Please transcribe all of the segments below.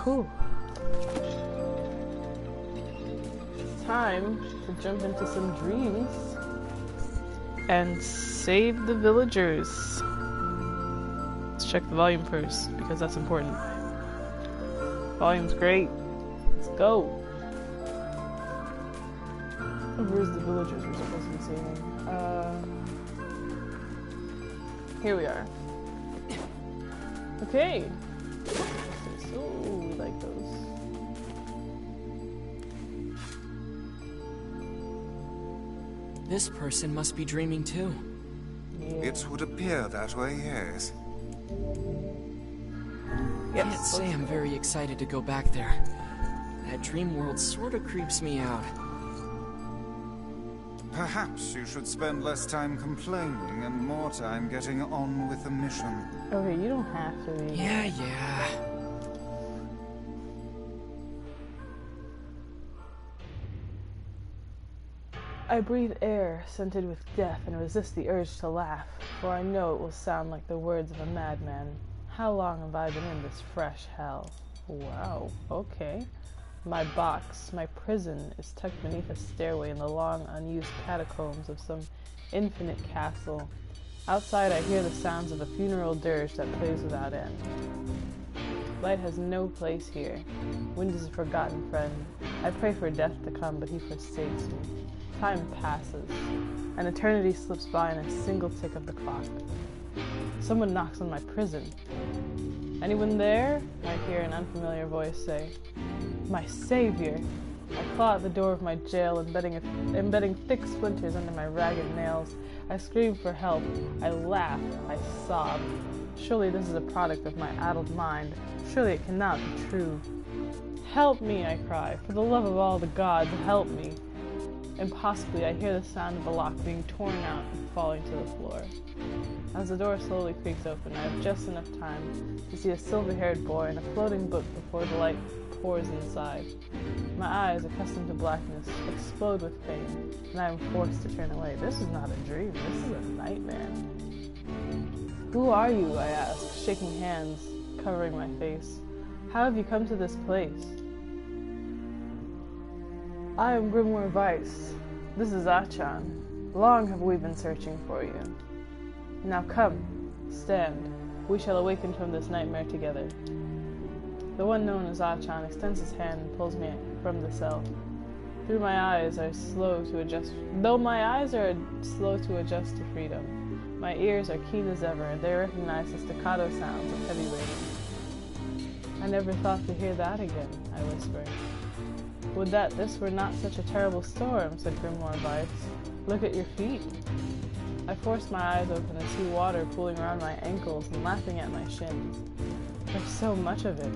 Whew. Time to jump into some dreams and save the villagers. Let's check the volume first because that's important. Volume's great. Let's go. Where's the villagers we're supposed to be saving? Here we are. Okay. Oh, we like those. This person must be dreaming too. Yeah. It would appear that way, yes. I can't say I'm very excited to go back there. That dream world sort of creeps me out. Perhaps you should spend less time complaining and more time getting on with the mission. Okay, you don't have to be. Yeah. I breathe air scented with death and resist the urge to laugh, for I know it will sound like the words of a madman. How long have I been in this fresh hell? Wow, okay. My box, my prison, is tucked beneath a stairway in the long, unused catacombs of some infinite castle. Outside I hear the sounds of a funeral dirge that plays without end. Light has no place here. Wind is a forgotten friend. I pray for death to come, but he forsakes me. Time passes. An eternity slips by in a single tick of the clock. Someone knocks on my prison. Anyone there? I hear an unfamiliar voice say. My savior! I claw at the door of my jail, embedding thick splinters under my ragged nails. I scream for help. I laugh. I sob. Surely this is a product of my addled mind. Surely it cannot be true. Help me, I cry. For the love of all the gods, help me. Impossibly, I hear the sound of a lock being torn out and falling to the floor. As the door slowly creaks open, I have just enough time to see a silver-haired boy and a floating book before the light pours inside. My eyes, accustomed to blackness, explode with pain, and I am forced to turn away. This is not a dream. This is a nightmare. Who are you? I ask, shaking hands, covering my face. How have you come to this place? I am Grimoire Weiss. This is Achan. Long have we been searching for you. Now come, stand. We shall awaken from this nightmare together. The one known as Achan extends his hand and pulls me from the cell. Though my eyes are slow to adjust to freedom, my ears are keen as ever, and they recognize the staccato sounds of heavy rain. I never thought to hear that again, I whisper. Would that this were not such a terrible storm, said Grimoire Weiss. Look at your feet. I force my eyes open and see water pooling around my ankles and lapping at my shins. There's so much of it.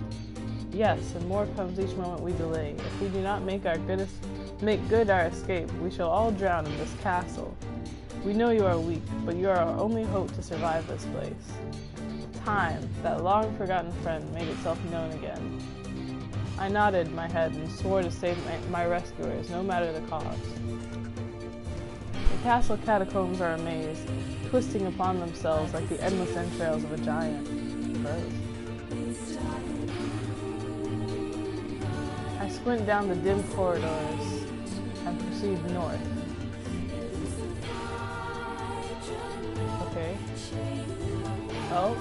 Yes, and more comes each moment we delay. If we do not make good our escape, we shall all drown in this castle. We know you are weak, but you are our only hope to survive this place. Time, that long-forgotten friend, made itself known again. I nodded my head and swore to save my rescuers, no matter the cost. The castle catacombs are a maze, twisting upon themselves like the endless entrails of a giant. Gross. I squint down the dim corridors and proceed north. Okay. Oh,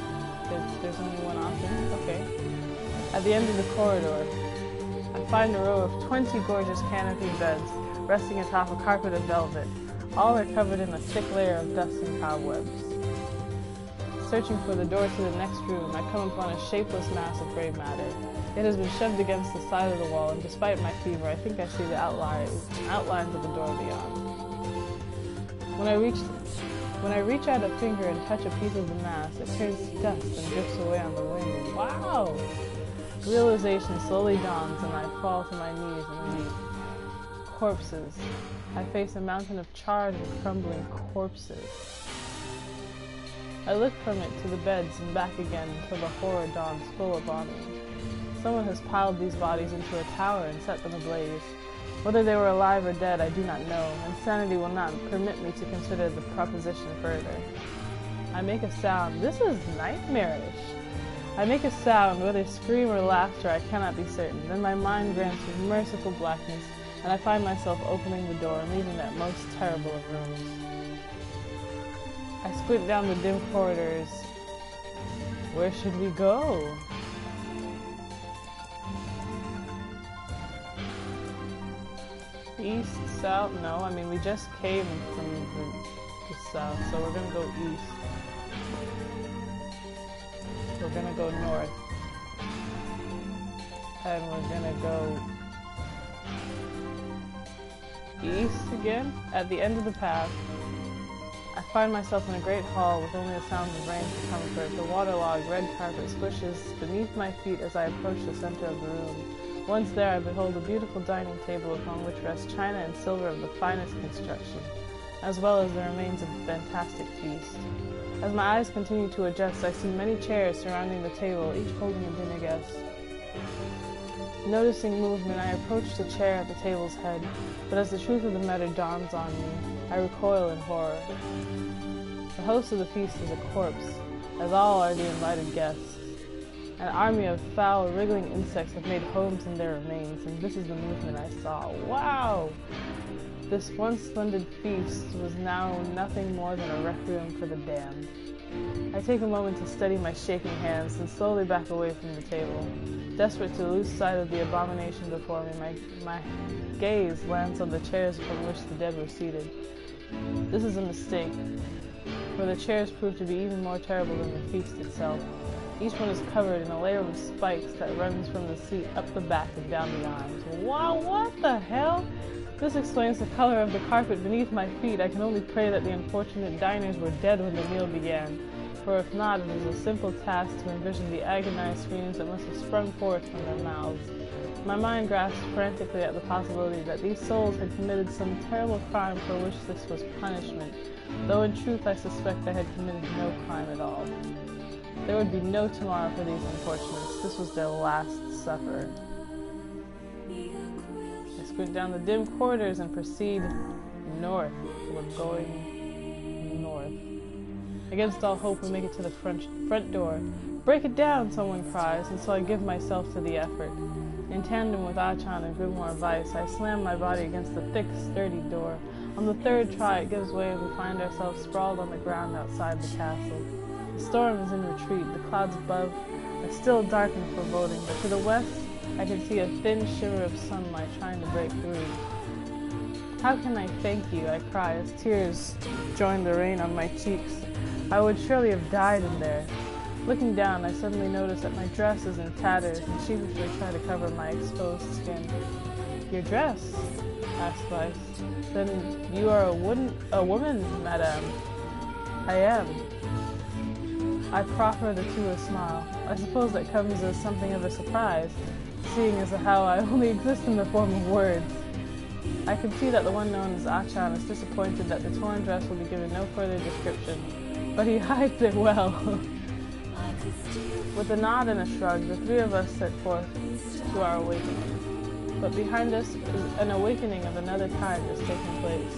there's only one option? Okay. At the end of the corridor, I find a row of 20 gorgeous canopy beds resting atop a carpet of velvet. All are covered in a thick layer of dust and cobwebs. Searching for the door to the next room, I come upon a shapeless mass of gray matter. It has been shoved against the side of the wall, and despite my fever, I think I see the outlines of the door beyond. When I reach out a finger and touch a piece of the mass, it turns to dust and drifts away on the wind. Wow! Realization slowly dawns, and I fall to my knees and weep. Corpses. I face a mountain of charred and crumbling corpses. I look from it to the beds and back again until the horror dawns full upon me. Someone has piled these bodies into a tower and set them ablaze. Whether they were alive or dead, I do not know, and sanity will not permit me to consider the proposition further. I make a sound. This is nightmarish. I make a sound, whether scream or laughter, I cannot be certain. Then my mind grants me merciful blackness, and I find myself opening the door and leaving that most terrible of rooms. I squint down the dim corridors. Where should we go? East, south? No, I mean we just came from the south, so we're gonna go east. We're gonna go north. And we're gonna go east again. At the end of the path, I find myself in a great hall with only the sounds of rain for comfort. The waterlogged red carpet squishes beneath my feet as I approach the center of the room. Once there, I behold a beautiful dining table upon which rest china and silver of the finest construction, as well as the remains of a fantastic feast. As my eyes continue to adjust, I see many chairs surrounding the table, each holding a dinner guest. Noticing movement, I approach the chair at the table's head, but as the truth of the matter dawns on me, I recoil in horror. The host of the feast is a corpse, as all are the invited guests. An army of foul, wriggling insects have made homes in their remains, and this is the movement I saw. Wow! This once splendid feast was now nothing more than a requiem for the damned. I take a moment to steady my shaking hands and slowly back away from the table. Desperate to lose sight of the abomination before me, my gaze lands on the chairs upon which the dead were seated. This is a mistake, for the chairs prove to be even more terrible than the feast itself. Each one is covered in a layer of spikes that runs from the seat up the back and down the arms. Wow, what the hell? This explains the color of the carpet beneath my feet. I can only pray that the unfortunate diners were dead when the meal began, for if not, it is a simple task to envision the agonized screams that must have sprung forth from their mouths. My mind grasps frantically at the possibility that these souls had committed some terrible crime for which this was punishment, though in truth I suspect they had committed no crime at all. There would be no tomorrow for these unfortunates. This was their last supper. I squint down the dim corridors and proceed north. We're going north. Against all hope, we make it to the front door. Break it down, someone cries, and so I give myself to the effort. In tandem with Achan and Grimoire Vice, I slam my body against the thick, sturdy door. On the third try, it gives way and we find ourselves sprawled on the ground outside the castle. The storm is in retreat. The clouds above are still dark and foreboding, but to the west, I can see a thin shimmer of sunlight trying to break through. How can I thank you? I cry as tears join the rain on my cheeks. I would surely have died in there. Looking down, I suddenly notice that my dress is in tatters and sheepishly try to cover my exposed skin. Your dress? Asked Vice. Then you are a woman, madame. I am. I proffer the two a smile. I suppose that comes as something of a surprise, seeing as how I only exist in the form of words. I can see that the one known as Achan is disappointed that the torn dress will be given no further description, but he hides it well. With a nod and a shrug, the three of us set forth to our awakening. But behind us is an awakening of another kind is taking place.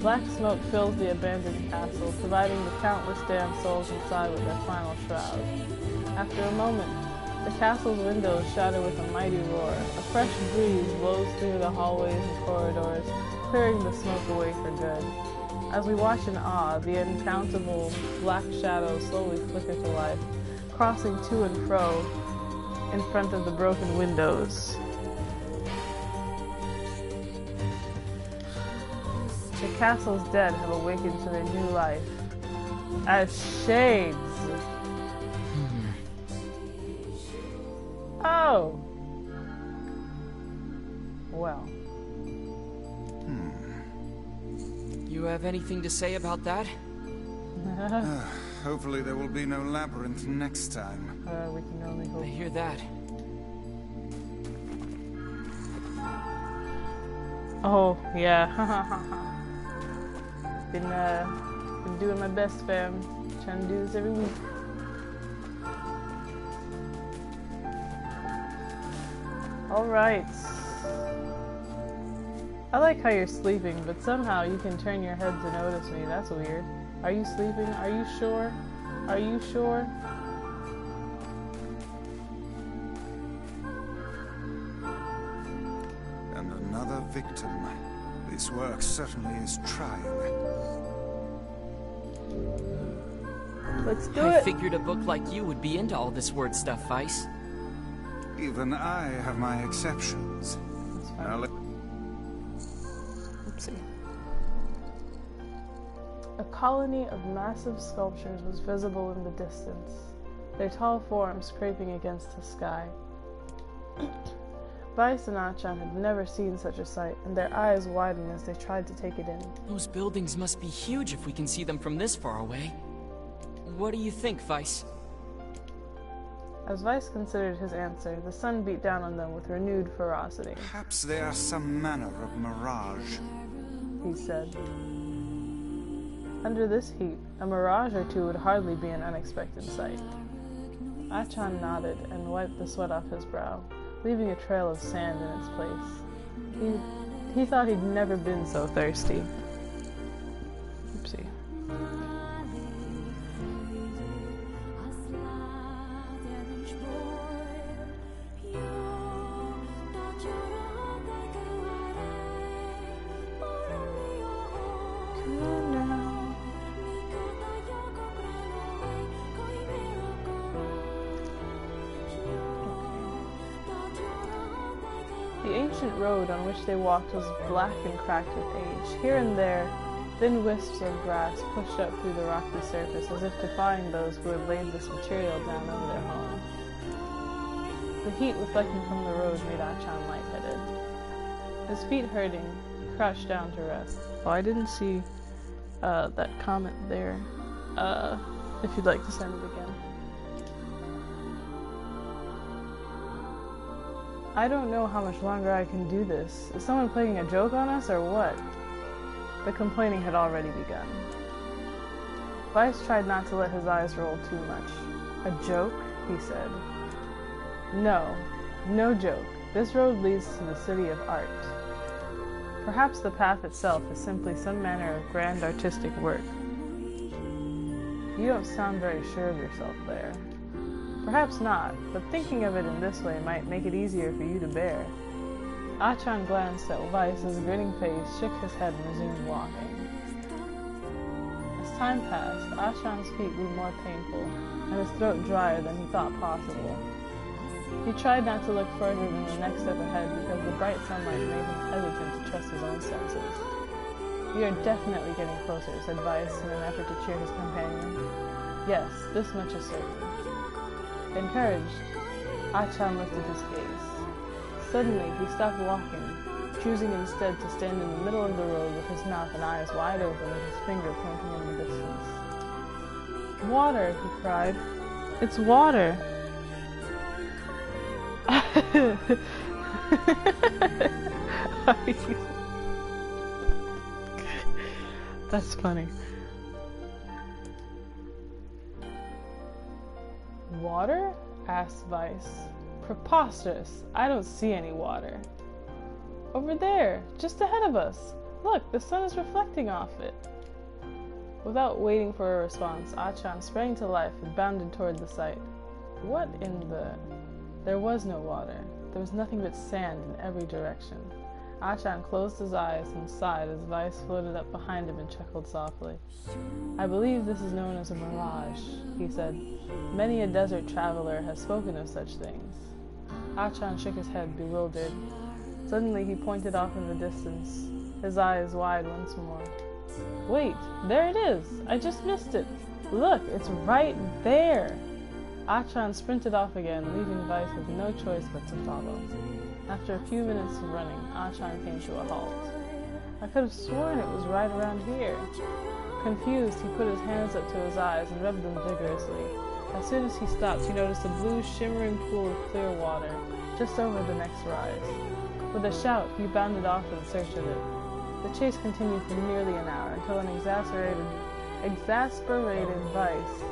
Black smoke fills the abandoned castle, providing the countless damned souls inside with their final shroud. After a moment, the castle's windows shatter with a mighty roar. A fresh breeze blows through the hallways and corridors, clearing the smoke away for good. As we watch in awe, the uncountable black shadows slowly flicker to life, crossing to and fro in front of the broken windows. The castle's dead have awakened to their new life as shades. Oh. Well. You have anything to say about that? Hopefully there will be no labyrinth next time. We can only hope. I hear that. Oh, yeah. Been doing my best, fam. Trying to do this every week. Alright. I like how you're sleeping, but somehow you can turn your head to notice me. That's weird. Are you sleeping? Are you sure? Are you sure? victim. This work certainly is trying. Let's do I it. figured a book like you would be into all this word stuff, Vice. Even I have my exceptions. That's fine. Now Oopsie. A colony of massive sculptures was visible in the distance, their tall forms scraping against the sky. Vice and Achan had never seen such a sight, and their eyes widened as they tried to take it in. Those buildings must be huge if we can see them from this far away. What do you think, Vice? As Vice considered his answer, the sun beat down on them with renewed ferocity. perhaps they are some manner of mirage. He said. Under this heat, a mirage or two would hardly be an unexpected sight. Achan nodded and wiped the sweat off his brow, leaving a trail of sand in its place. He thought he'd never been so thirsty. Oopsie. Come on now. The ancient road on which they walked was black and cracked with age. Here and there, thin wisps of grass pushed up through the rocky surface as if defying those who had laid this material down over their home. The heat reflecting from the road made Achan lightheaded. His feet hurting, he crouched down to rest. Oh, I didn't see that comment there. If you'd like to send it again. I don't know how much longer I can do this. Is someone playing a joke on us or what? The complaining had already begun. Vice tried not to let his eyes roll too much. A joke? He said. No joke. This road leads to the city of art. Perhaps the path itself is simply some manner of grand artistic work. You don't sound very sure of yourself there. Perhaps not, but thinking of it in this way might make it easier for you to bear. Achan glanced at Vice's grinning face, shook his head, and resumed walking. As time passed, Achan's feet grew more painful, and his throat drier than he thought possible. He tried not to look further than the next step ahead because the bright sunlight made him hesitant to trust his own senses. "We are definitely getting closer," said Vice in an effort to cheer his companion. "Yes, this much is certain." Encouraged, Achan lifted his gaze. Suddenly, he stopped walking, choosing instead to stand in the middle of the road with his mouth and eyes wide open and his finger pointing in the distance. "Water!" he cried. "It's water!" That's funny. "Water?" asked Vice. "Preposterous! I don't see any water." "Over there, just ahead of us. Look, the sun is reflecting off it." Without waiting for a response, Achan sprang to life and bounded toward the sight. What in the... There was no water. There was nothing but sand in every direction. Achan closed his eyes and sighed as Vice floated up behind him and chuckled softly. "I believe this is known as a mirage," he said. "Many a desert traveler has spoken of such things." Achan shook his head, bewildered. Suddenly he pointed off in the distance, his eyes wide once more. "Wait, there it is! I just missed it! Look, it's right there!" Achan sprinted off again, leaving Vice with no choice but to follow. After a few minutes of running, Achan came to a halt. "I could have sworn it was right around here." Confused, he put his hands up to his eyes and rubbed them vigorously. As soon as he stopped, he noticed a blue, shimmering pool of clear water just over the next rise. With a shout, he bounded off in search of it. The chase continued for nearly an hour until an exasperated Vice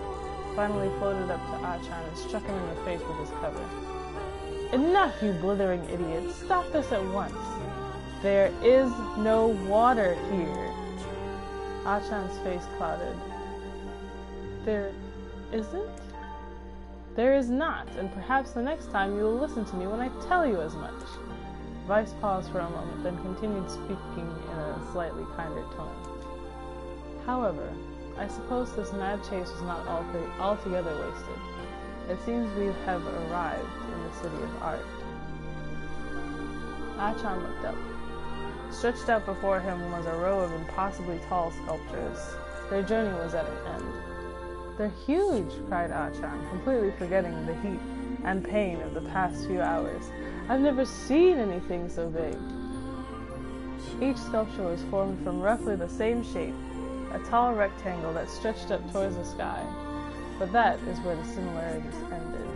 finally floated up to Achan and struck him in the face with his cover. "Enough, you blithering idiot! Stop this at once! There is no water here!" Achan's face clouded. "There isn't?" "There is not, and perhaps the next time you will listen to me when I tell you as much." Vice paused for a moment, then continued speaking in a slightly kinder tone. However, I suppose this mad chase was not altogether wasted. It seems we have arrived in the city of art. Achan looked up. Stretched out before him was a row of impossibly tall sculptures. Their journey was at an end. "They're huge!" cried Achan, completely forgetting the heat and pain of the past few hours. "I've never seen anything so big." Each sculpture was formed from roughly the same shape, a tall rectangle that stretched up towards the sky. But that is where the similarities ended.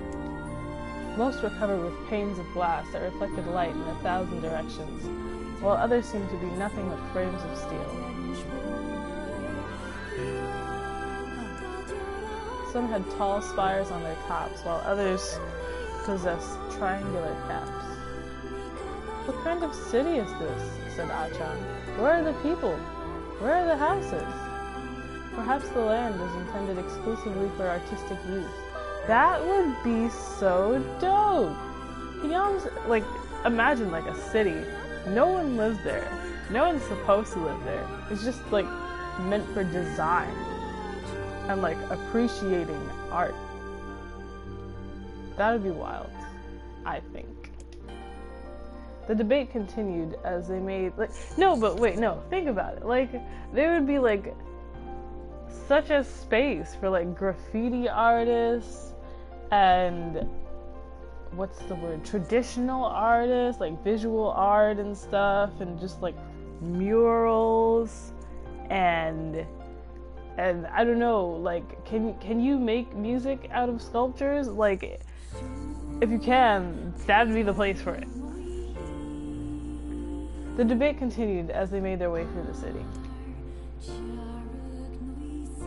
Most were covered with panes of glass that reflected light in 1,000 directions, while others seemed to be nothing but frames of steel. Some had tall spires on their tops, while others possessed triangular caps. "What kind of city is this?" said Achan. "Where are the people? Where are the houses?" "Perhaps the land is intended exclusively for artistic use." That would be so dope! Can you almost, imagine, a city. No one lives there. No one's supposed to live there. It's just, meant for design. And, appreciating art. That would be wild, I think. The debate continued as they made, think about it. There would be, such a space for, graffiti artists and, traditional artists, visual art and stuff, and just, murals, and I don't know, can you make music out of sculptures? If you can, that'd be the place for it. The debate continued as they made their way through the city.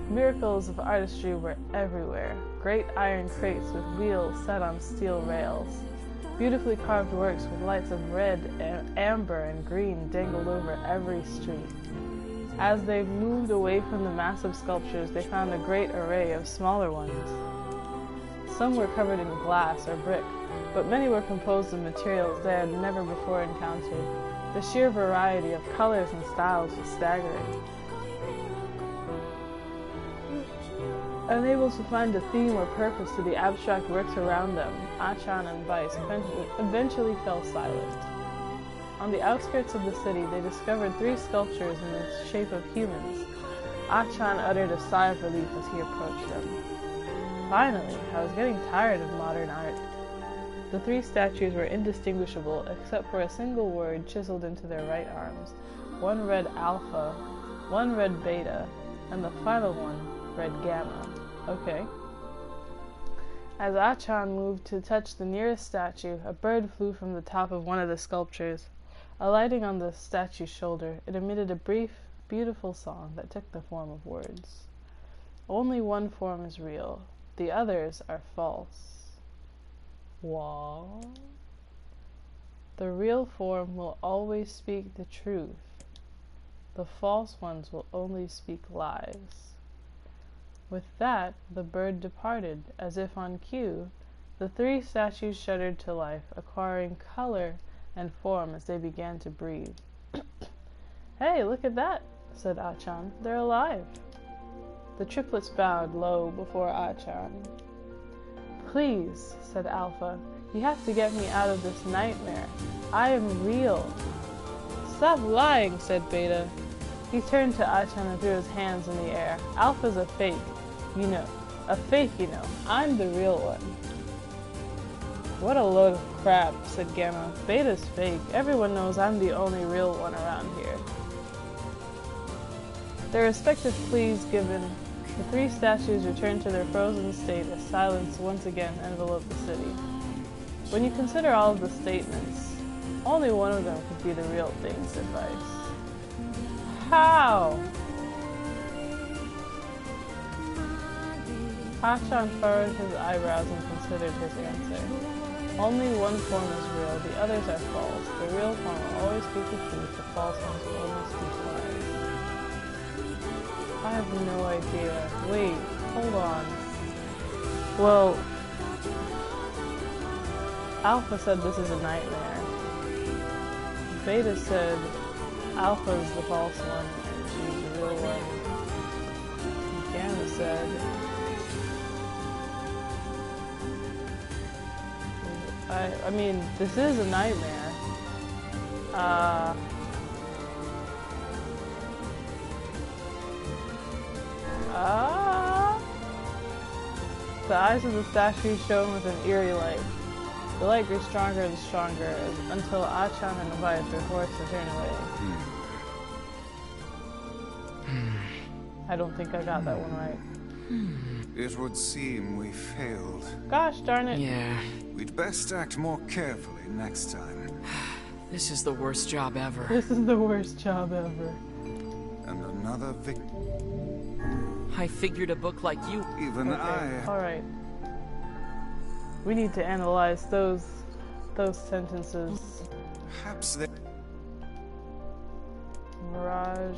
Miracles of artistry were everywhere. Great iron crates with wheels set on steel rails. Beautifully carved works with lights of red, amber, and green dangled over every street. As they moved away from the massive sculptures, they found a great array of smaller ones. Some were covered in glass or brick, but many were composed of materials they had never before encountered. The sheer variety of colors and styles was staggering. Unable to find a theme or purpose to the abstract works around them, Achan and Vice eventually fell silent. On the outskirts of the city, they discovered 3 sculptures in the shape of humans. Achan uttered a sigh of relief as he approached them. Finally, I was getting tired of modern art. The 3 statues were indistinguishable except for a single word chiseled into their right arms. One read Alpha, one read Beta, and the final one read Gamma. Okay. As Achan moved to touch the nearest statue, a bird flew from the top of one of the sculptures. Alighting on the statue's shoulder, it emitted a brief, beautiful song that took the form of words. "Only one form is real. The others are false." What? "The real form will always speak the truth. The false ones will only speak lies." With that, the bird departed. As if on cue, the 3 statues shuddered to life, acquiring color and form as they began to breathe. "Hey, look at that," said Achan. "They're alive." The triplets bowed low before Achan. "Please," said Alpha, "you have to get me out of this nightmare. I am real." "Stop lying," said Beta. He turned to Achan and threw his hands in the air. "Alpha's a fake. A fake, I'm the real one." "What a load of crap," said Gamma. "Beta's fake. Everyone knows I'm the only real one around here." Their respective pleas given, the 3 statues returned to their frozen state as silence once again enveloped the city. When you consider all of the statements, only one of them could be the real thing, said Vice. How? Achan furrowed his eyebrows and considered his answer. Only one form is real, the others are false. The real form will always speak the truth, the false ones will only speak lies. I have no idea. Wait, hold on. Well, Alpha said this is a nightmare. Beta said Alpha's the false one and she's the real one. And Gamma said I mean, this is a nightmare. The eyes of the statue shone with an eerie light. The light grew stronger and stronger until Achan and Avice were forced to turn away. I don't think I got that one right. It would seem we failed. Gosh darn it. Yeah. We'd best act more carefully next time. This is the worst job ever. This is the worst job ever. And another victim. I figured a book like you... Even I... Alright. We need to analyze those sentences. Perhaps they... Mirage.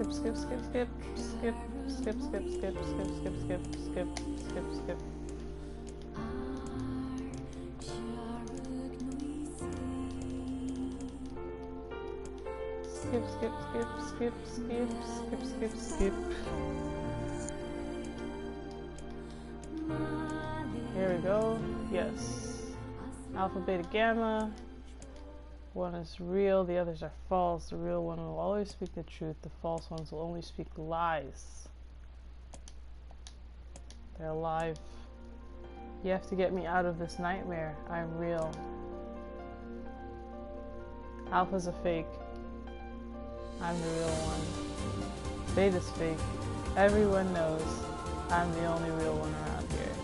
Skip. Skip. Here we go. Yes. Alpha, beta, gamma. One is real, the others are false. The real one will always speak the truth. The false ones will only speak lies. They're alive. You have to get me out of this nightmare. I'm real. Alpha's a fake. I'm the real one. Beta's fake. Everyone knows I'm the only real one around here.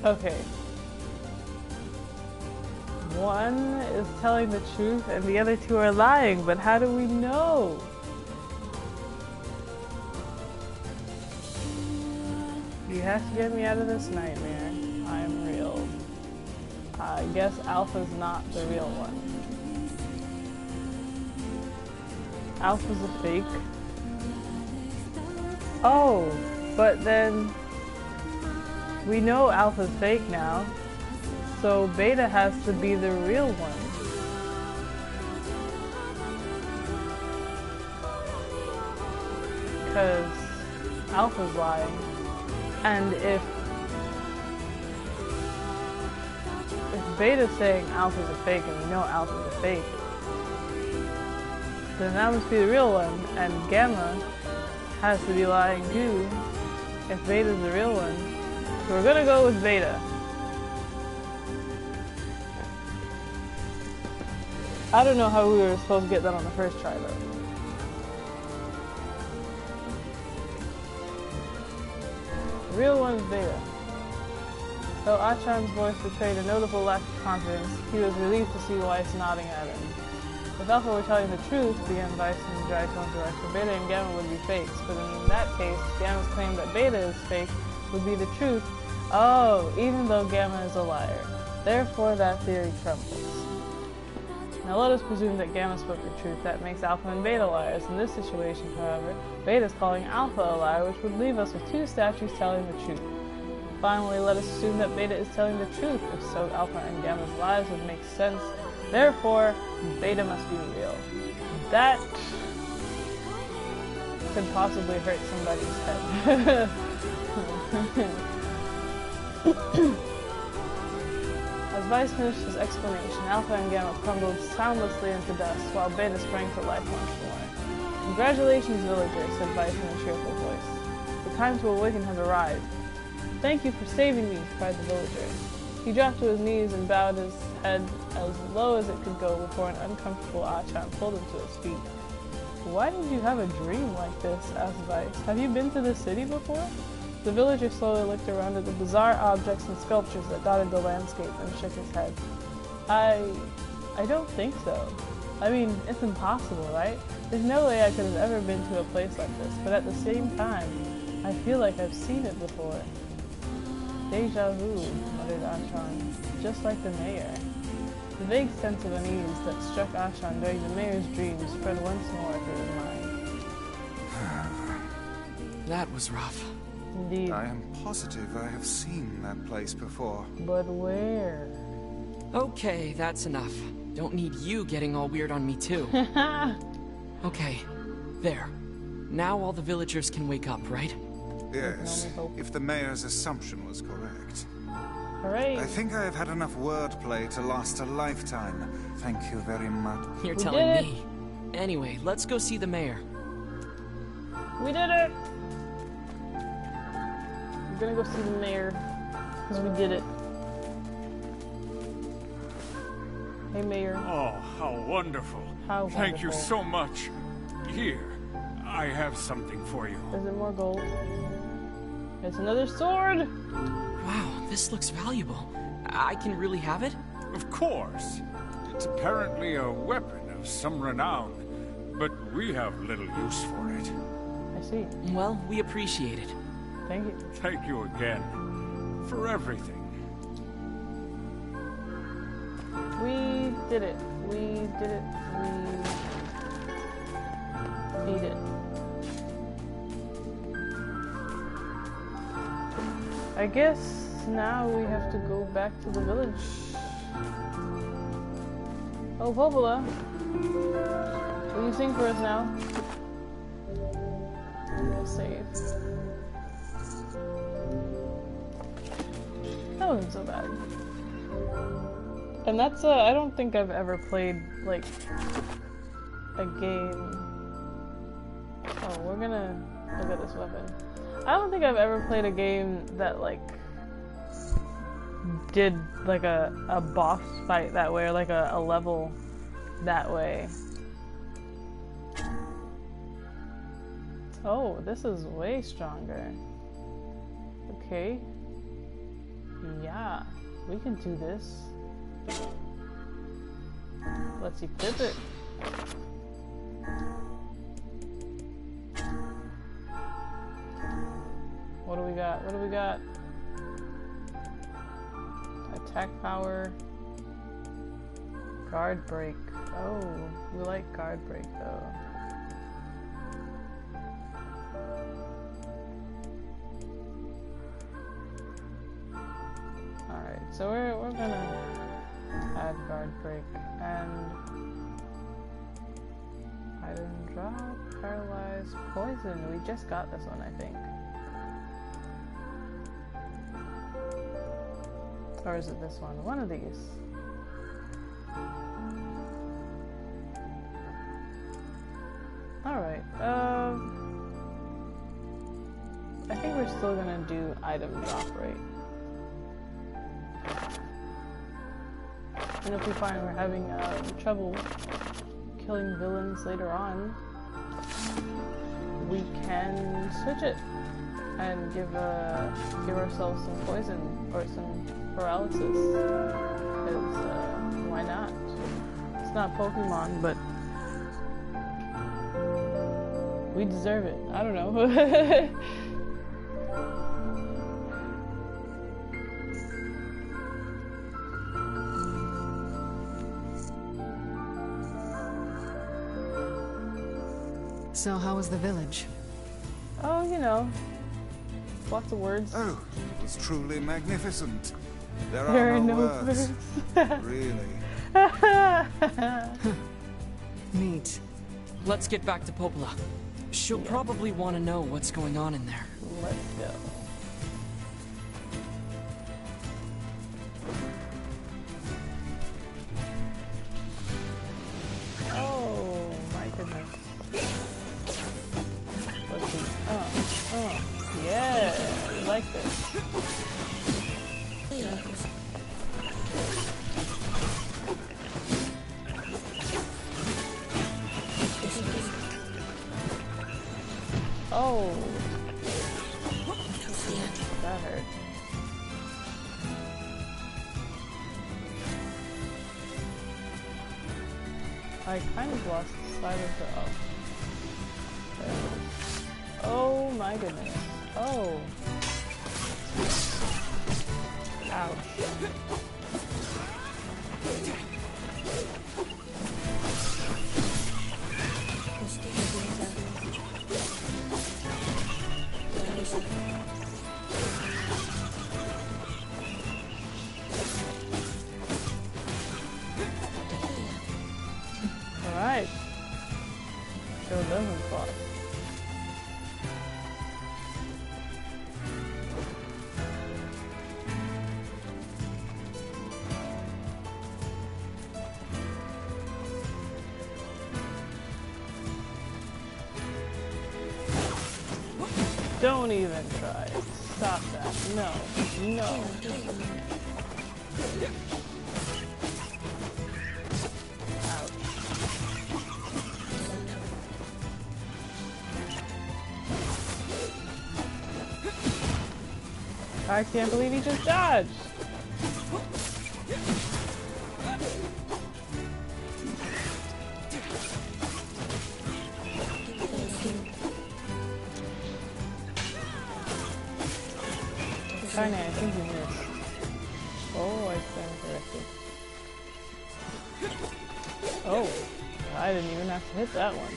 Okay. One is telling the truth and the other two are lying, but how do we know? You have to get me out of this nightmare. I'm real. I guess Alpha's not the real one. Alpha's a fake. Oh, but then we know Alpha's fake now, so Beta has to be the real one. Because Alpha's lying. And if Beta's saying Alpha's a fake and we know Alpha's a fake, then that must be the real one, and Gamma has to be lying too if Beta's the real one. So we're gonna go with Beta. I don't know how we were supposed to get that on the first try though. The real one's Beta. Though Achan's voice betrayed a notable lack of confidence, he was relieved to see Weiss nodding at him. If Alpha were telling the truth, began Weiss in a dry tone direction, Beta and Gamma would be fakes, but in that case, Gamma's claim that Beta is fake would be the truth. Oh, even though Gamma is a liar. Therefore, that theory crumbles. Now let us presume that Gamma spoke the truth. That makes Alpha and Beta liars. In this situation, however, Beta is calling Alpha a liar, which would leave us with two statues telling the truth. Finally, let us assume that Beta is telling the truth. If so, Alpha and Gamma's lies would make sense. Therefore, Beta must be real. That could possibly hurt somebody's head. As Weiss finished his explanation, Alpha and Gamma crumbled soundlessly into dust, while Beta sprang to life once more. "Congratulations, villager," said Weiss in a cheerful voice. "The time to awaken has arrived." "Thank you for saving me," cried the villager. He dropped to his knees and bowed his head as low as it could go before an uncomfortable Achan pulled him to his feet. "Why did you have a dream like this?" asked Weiss. "Have you been to the city before?" The villager slowly looked around at the bizarre objects and sculptures that dotted the landscape and shook his head. I don't think so. I mean, it's impossible, right? There's no way I could have ever been to a place like this, but at the same time, I feel like I've seen it before. Deja vu, muttered Ashan, just like the mayor. The vague sense of unease that struck Ashan during the mayor's dream spread once more through his mind. That was rough. Indeed. I am positive I have seen that place before. But where? Okay, that's enough. Don't need you getting all weird on me too. Okay, there. Now all the villagers can wake up, right? Yes, if the mayor's assumption was correct. Hooray! I think I have had enough wordplay to last a lifetime. Thank you very much. You're We telling did it. me. Anyway, let's go see the mayor. We did it! We're gonna go see the mayor, because we did it. Hey, Mayor. Oh, how wonderful. How Thank you wonderful. so much. Here, I have something for you. Is it more gold? It's another sword! Wow, this looks valuable. I can really have it? Of course. It's apparently a weapon of some renown, but we have little use for it. I see. Well, we appreciate it. Thank you. Thank you again for everything. We did it. We did it. We beat it. I guess now we have to go back to the village. Oh, Popola. Will you sing for us now? We'll save. That wasn't so bad. And that's I don't think I've ever played like a game. Oh, we're gonna look at this weapon. I don't think I've ever played a game that like did like a boss fight that way, or like a level that way. Oh, this is way stronger. Okay. Yeah, we can do this. Let's equip it. What do we got? What do we got? Attack power. Guard break. Oh, we like guard break though. Alright, so we're gonna add guard break and item drop, paralyze, poison. We just got this one, I think. Or is it this one? One of these. Alright, I think we're still gonna do item drop rate. And if we find we're having trouble killing villains later on, we can switch it and give ourselves some poison or some paralysis. Because why not? It's not Pokemon, but we deserve it. I don't know. So how was the village? Oh, you know, lots of words. Oh, it was truly magnificent. There There are are no no words. words. Really. Neat. Let's get back to Popola. She'll probably want to know what's going on in there. Let's go. Oh my goodness. Let's see. Yeah, I like this. Oh. That hurt. I kind of lost sight of the... Oh. There it is. Oh my goodness. Oh. Ouch. Alright. Sure doesn't fly. Don't even try it. Stop that. No. No. Ouch. I can't believe he just dodged. Kinda, I think you missed. Oh, I stand corrected. Oh, I didn't even have to hit that one.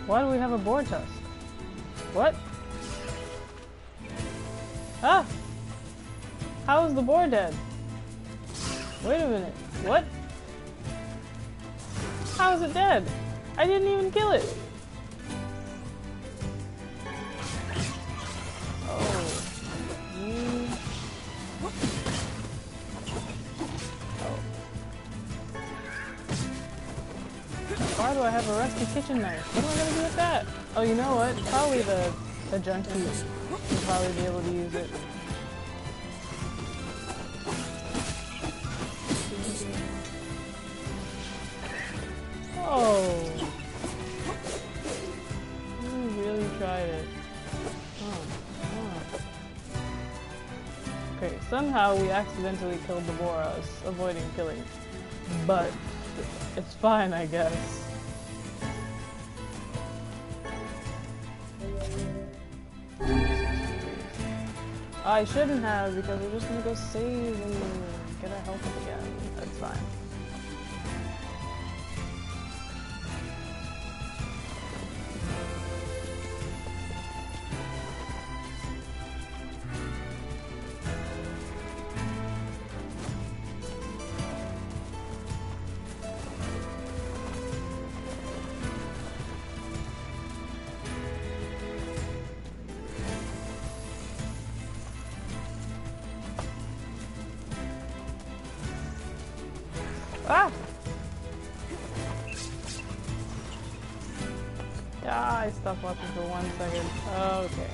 Why do we have a boar tusk? What? Ah! How is the boar dead? Wait a minute. What? How is it dead? I didn't even kill it. Oh. You... Oh. Why do I have a rusty kitchen knife? What am I gonna do with that? Oh, you know what? Probably the junkie will probably be able to use it. Oh. You really tried it. Oh. Okay, somehow we accidentally killed the boar I was avoiding killing. But it's fine, I guess. I shouldn't have, because we're just gonna go save and get our health up again. That's fine. Ah! Ah, I stopped watching for 1 second. Okay.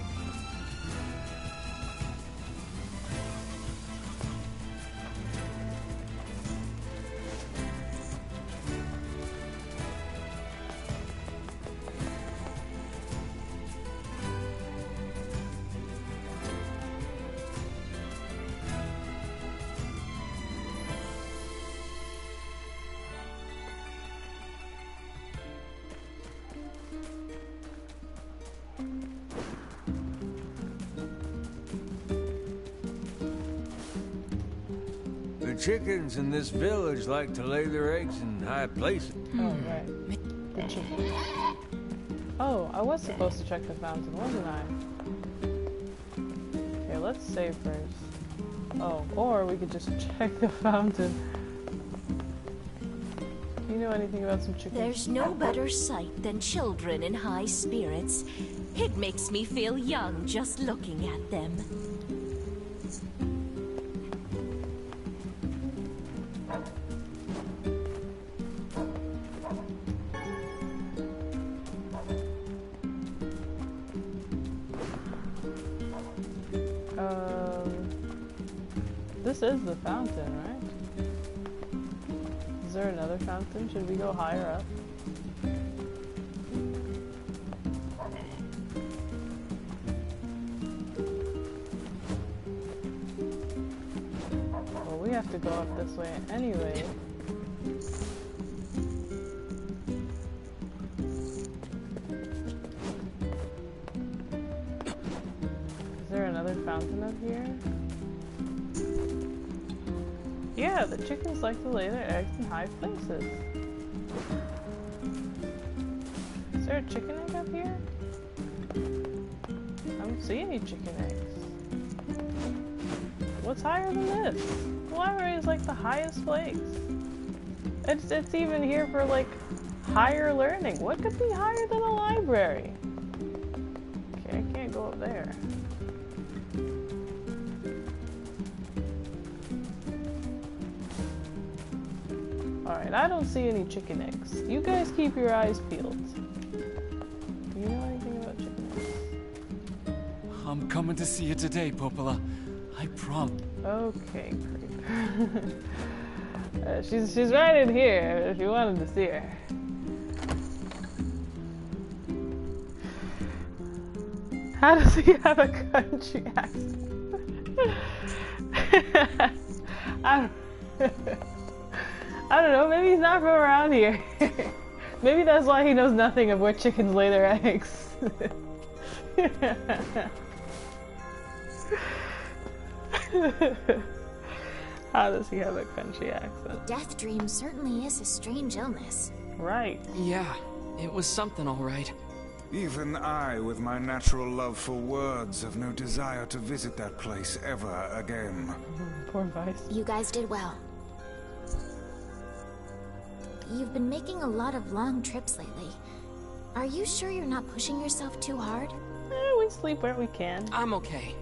The chickens in this village like to lay their eggs in high places. Oh, right. The chicken. Oh, I was supposed to check the fountain, wasn't I? Okay, let's save first. Oh, or we could just check the fountain. Do you know anything about some chickens? There's no better sight than children in high spirits. It makes me feel young just looking at them. This is the fountain, right? Is there another fountain? Should we go higher up? Well, we have to go up this way anyway. fountain up here? Yeah, the chickens like to lay their eggs in high places. Is there a chicken egg up here? I don't see any chicken eggs. What's higher than this? The library is like the highest place. It's even here for like higher learning. What could be higher than a library? Okay, I can't go up there. Alright, I don't see any chicken eggs. You guys keep your eyes peeled. Do you know anything about chicken eggs? I'm coming to see you today, Popola. I promise. Okay, great. She's right in here if you wanted to see her. How does he have a country accent? I don't know, maybe he's not from around here. Maybe that's why he knows nothing of where chickens lay their eggs. How does he have a country accent? Death dream certainly is a strange illness. Right. Yeah, it was something, all right. Even I, with my natural love for words, have no desire to visit that place ever again. Poor Vice. You guys did well. You've been making a lot of long trips lately. Are you sure you're not pushing yourself too hard? We sleep where we can. I'm okay.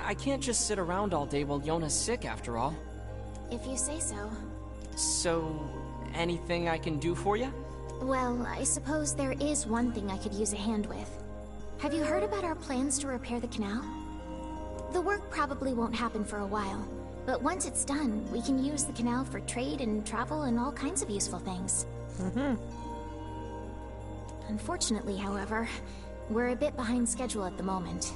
I can't just sit around all day while Yona's sick, after all. If you say so. So, anything I can do for you? Well, I suppose there is one thing I could use a hand with. Have you heard about our plans to repair the canal? The work probably won't happen for a while, but once it's done, we can use the canal for trade and travel and all kinds of useful things. Unfortunately, however, we're a bit behind schedule at the moment.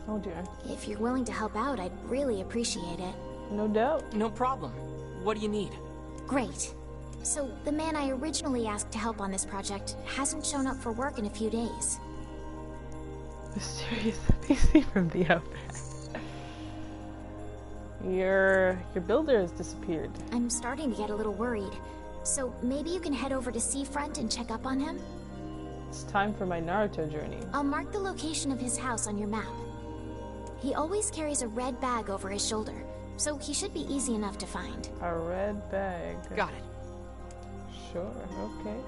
Oh dear. If you're willing to help out, I'd really appreciate it. No doubt. No problem. What do you need? Great. So, the man I originally asked to help on this project hasn't shown up for work in a few days. Mysterious NPC from the Outback. Your builder has disappeared. I'm starting to get a little worried. So, maybe you can head over to Seafront and check up on him? It's time for my Naruto journey. I'll mark the location of his house on your map. He always carries a red bag over his shoulder, so he should be easy enough to find. A red bag. Got it. Sure, okay.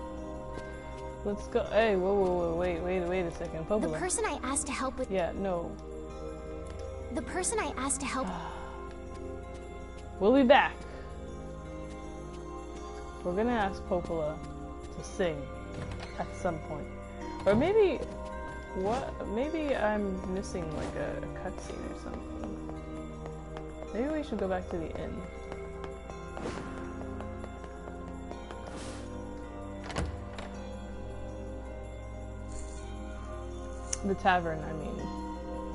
Let's go. Hey, whoa, wait a second. Popola. The person I asked to help with... Yeah, no. The person I asked to help... We'll be back. We're gonna ask Popola to sing at some point. Or maybe... What? Maybe I'm missing like a cutscene or something. Maybe we should go back to the inn. The tavern, I mean,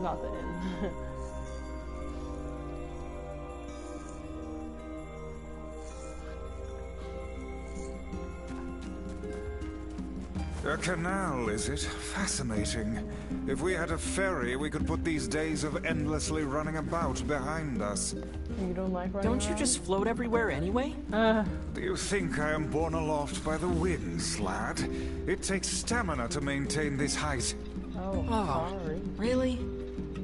not the inn. A canal, is it? Fascinating. If we had a ferry, we could put these days of endlessly running about behind us. You don't like running Don't you around? just float everywhere anyway? Do you think I am borne aloft by the winds, lad? It takes stamina to maintain this height. Oh, sorry. Really?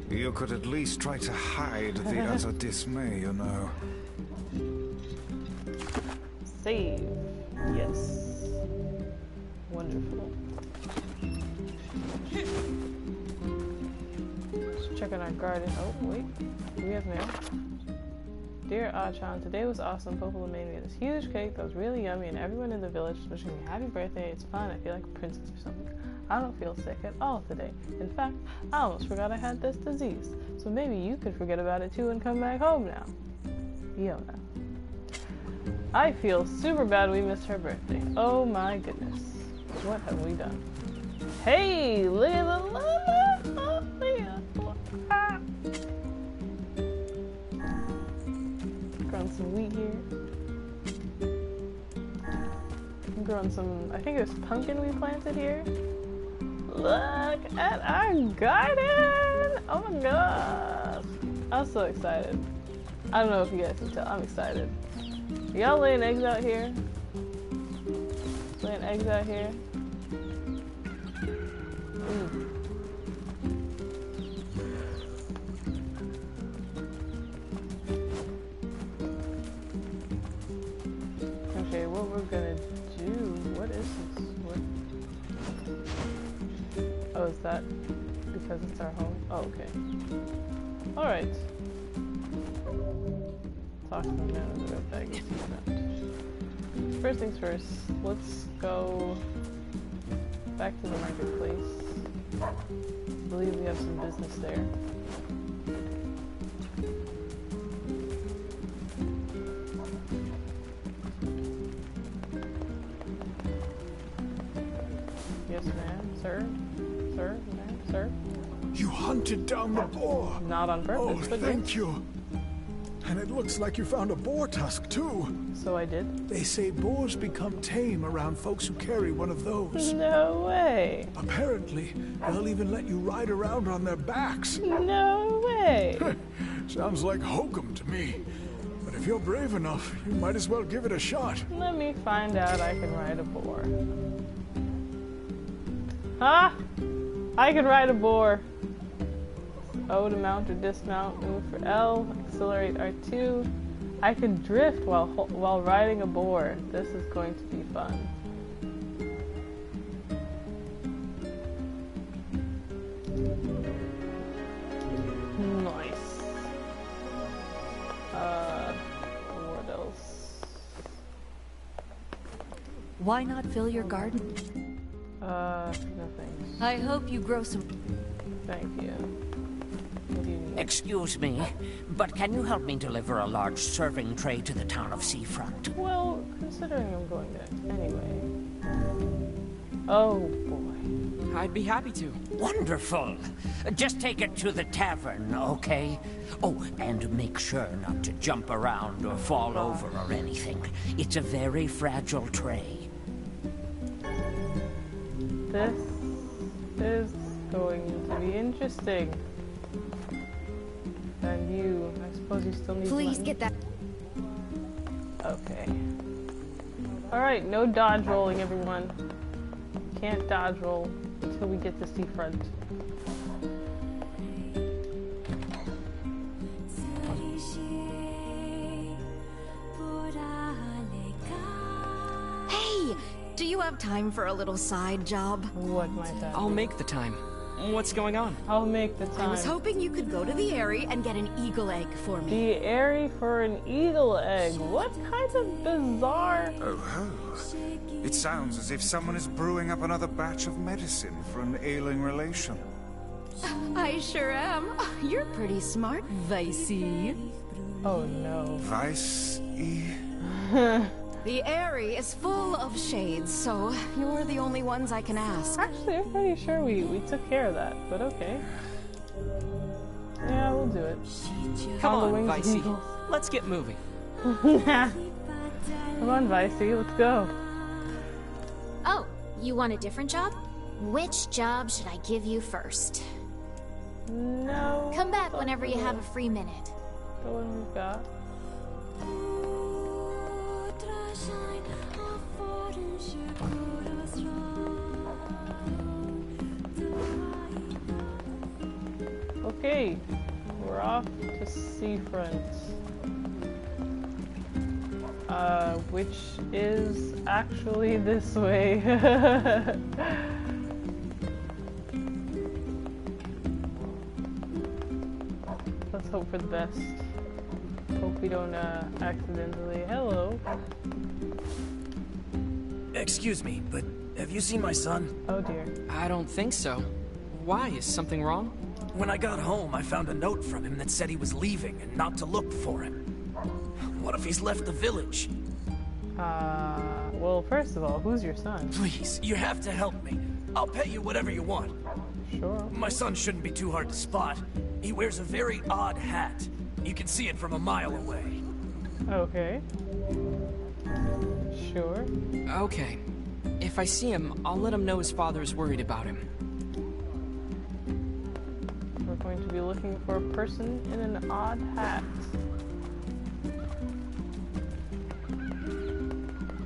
You could at least try to hide the utter dismay, you know. Save. Yes. Wonderful. Just checking our garden. Oh, wait. Do we have mail? Dear Achan, today was awesome. Popola made me this huge cake that was really yummy, and everyone in the village is wishing me happy birthday. It's fun. I feel like a princess or something. I don't feel sick at all today. In fact, I almost forgot I had this disease. So maybe you could forget about it too and come back home now. Yona. I feel super bad we missed her birthday. Oh my goodness. What have we done? Hey, look at the growing some wheat here. I'm growing some, I think it was pumpkin we planted here. Look at our garden! Oh my gosh! I'm so excited. I don't know if you guys can tell. I'm excited. Y'all laying eggs out here? Laying eggs out here? Okay, what we're gonna do? What is this? What? Oh, is that because it's our home? Oh, okay. All right. Talk to the man with the red bag and see that. First things first, let's go back to the marketplace. I believe we have some business there. Yes, ma'am, sir, sir, ma'am, sir. You hunted down the boar. Not on purpose, Oh, but thank you. And it looks like you found a boar tusk, too. So I did. They say boars become tame around folks who carry one of those. No way. Apparently, they'll even let you ride around on their backs. No way. Sounds like hokum to me. But if you're brave enough, you might as well give it a shot. Let me find out I can ride a boar. Huh? I can ride a boar. O to mount or dismount, move for L, accelerate R2. I can drift while riding a boar. This is going to be fun. Nice. What else? Why not fill your garden? No thanks. I hope you grow some... Thank you. What do you need? Excuse me, but can you help me deliver a large serving tray to the town of Seafront? Well, considering I'm going there anyway. Oh boy. I'd be happy to. Wonderful! Just take it to the tavern, okay? Oh, and make sure not to jump around or fall over or anything. It's a very fragile tray. This is going to be interesting. And you, I suppose you still need Please money? get that. Okay. Alright, no dodge rolling, everyone. Can't dodge roll until we get to Seafront. Hey! Do you have time for a little side job? What might that I'll be? make the time. What's going on? I'll make the time. I was hoping you could go to the Airy and get an eagle egg for me. The Airy for an eagle egg. What kind of bizarre... Oh ho. It sounds as if someone is brewing up another batch of medicine for an ailing relation. I sure am. You're pretty smart, Vicey. Oh no. Vice-y? The Airy is full of shades, so you're the only ones I can ask. Actually, I'm pretty sure we took care of that, but okay. Yeah, we'll do it. Come On the on, wings of Vicey. eagles. Let's get moving. Come on, Vicey, let's go. Oh, you want a different job? Which job should I give you first? No. Come back whenever you have a free minute. The one we've got. Okay, we're off to Seafront. Which is actually this way. Let's hope for the best. Hope we don't accidentally... Hello. Excuse me, but have you seen my son? Oh dear. I don't think so. Why? Is something wrong? When I got home, I found a note from him that said he was leaving and not to look for him. What if he's left the village? Well, first of all, who's your son? Please, you have to help me. I'll pay you whatever you want. Sure. My son shouldn't be too hard to spot. He wears a very odd hat. You can see it from a mile away. Okay. Sure. Okay. If I see him, I'll let him know his father is worried about him. We're going to be looking for a person in an odd hat.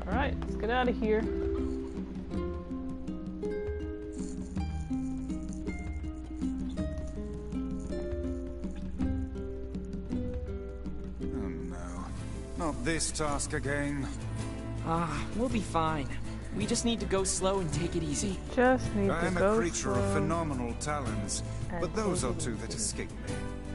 Alright, let's get out of here. Oh no. Not this task again. We'll be fine. We just need to go slow and take it easy. Just need I to am go a creature of slow. phenomenal talents, but those are two that escape me.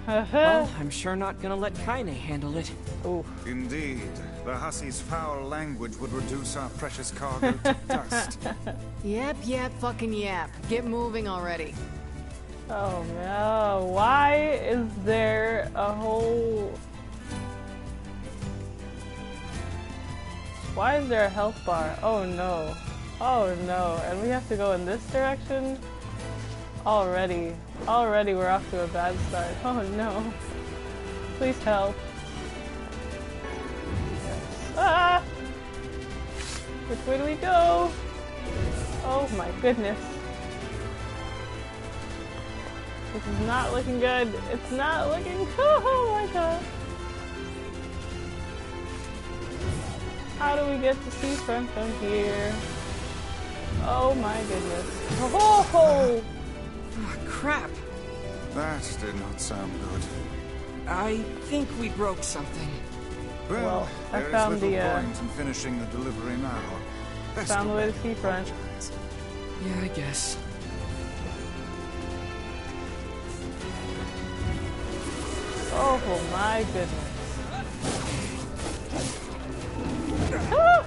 Well, I'm sure not gonna let Kaine handle it. Oof. Indeed, the hussy's foul language would reduce our precious cargo to dust. Yep, fucking yep. Get moving already. Oh no, why is there a whole... Why is there a health bar? Oh no. Oh no, and we have to go in this direction? Already we're off to a bad start. Oh no. Please help. Ah! Which way do we go? Oh my goodness. This is not looking good. It's not looking good. Oh my god. How do we get to seafront from here? Oh my goodness. Oh! Oh, crap. That did not sound good. I think we broke something. Well, I there is found little the, point in finishing the delivery now. Best found the go way to back and seafront. apologize. Yeah, I guess. Oh my goodness. Ah!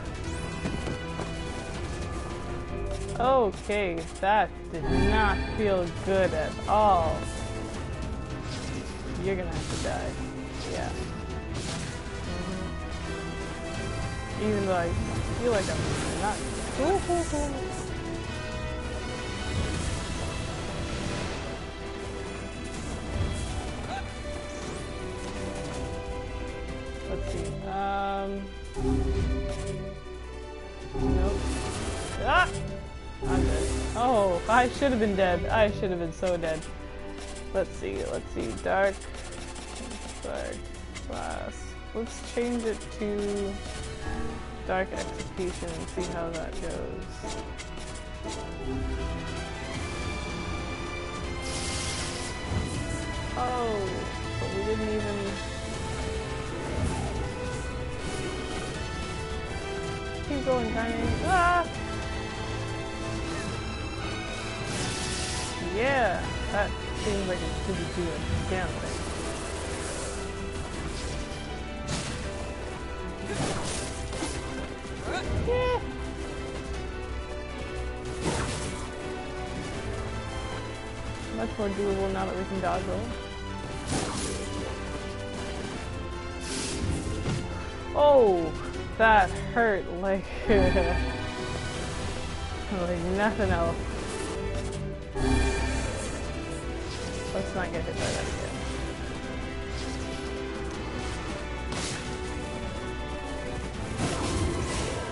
Okay, that did not feel good at all. You're gonna have to die. Yeah. Even though I feel like I'm not. Let's see. Nope. Ah! I'm dead. Oh, I should have been dead. I should have been so dead. Let's see. Dark class. Let's change it to Dark Execution and see how that goes. Oh, but we didn't even... Keep going, Kaine. Ah! Yeah, that seems like it didn't do a damn thing. Yeah. Much more doable now that we can dodge roll. Oh, that hurt like like nothing else. Let's not get hit by that again.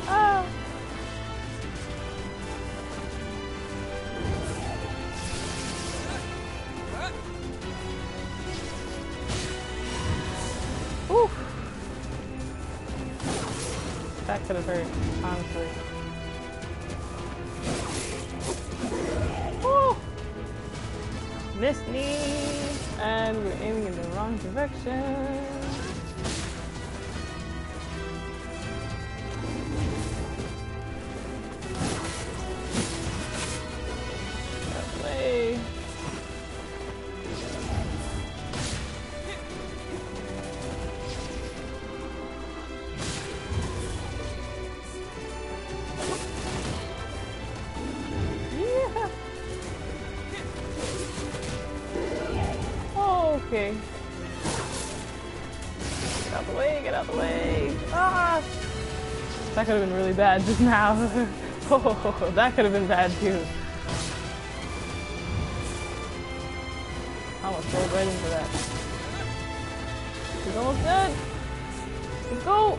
Ah! Oof! That could have hurt, honestly. Woo! Missed me! And we're aiming in the wrong direction. That way. Yeah. Okay. Get out the way, get out the way. Ah! That could have been really bad just now. Oh, that could have been bad too. I almost rolled right into that. He's almost dead. Let's go!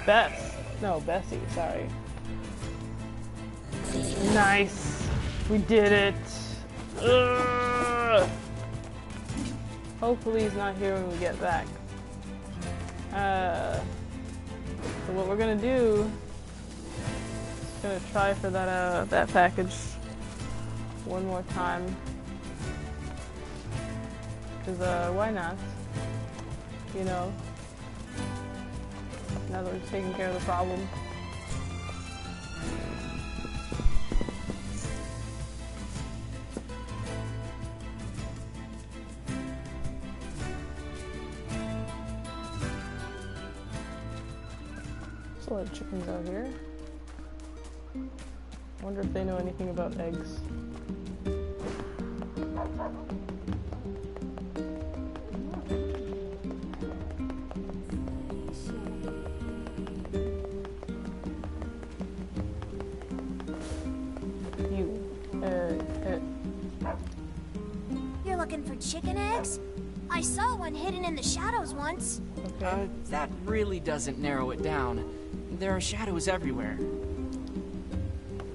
Bess. No, Bessie, sorry. Nice. We did it. Ugh. Hopefully he's not here when we get back. So what we're gonna do is gonna try for that package one more time. Cause why not? You know, now that we've taken care of the problem. There's a lot of chickens out here. I wonder if they know anything about eggs. You're looking for chicken eggs? I saw one hidden in the shadows once. Okay. That really doesn't narrow it down. There are shadows everywhere.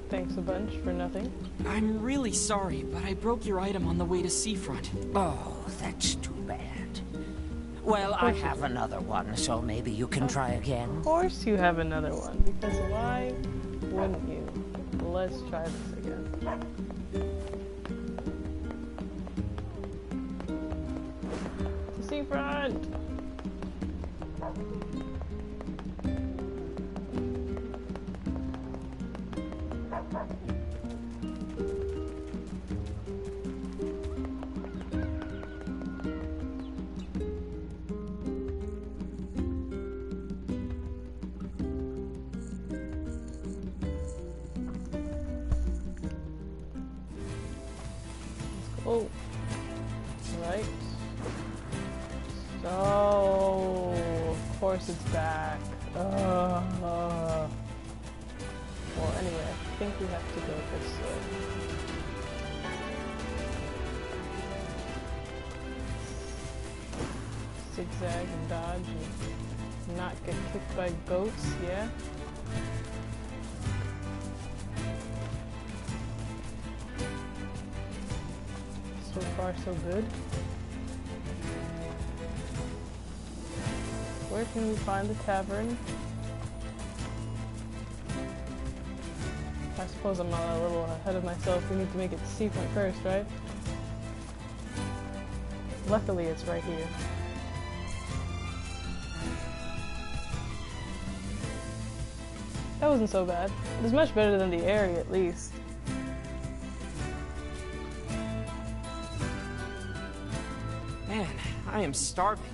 Thanks a bunch for nothing. I'm really sorry, but I broke your item on the way to Seafront. Oh, that's too bad. Well, I have another one, so maybe you can try again. Of course you have another one, because why wouldn't you? Let's try this again. To Seafront! Oh, right. So, of course it's back. Well, anyway, I think we have to go this way. Zigzag and dodge and not get kicked by goats, yeah? So far, so good. Where can we find the tavern? I suppose I'm a little ahead of myself. We need to make it to Seafront first, right? Luckily, it's right here. That wasn't so bad. It was much better than the area, at least. Man, I am starving.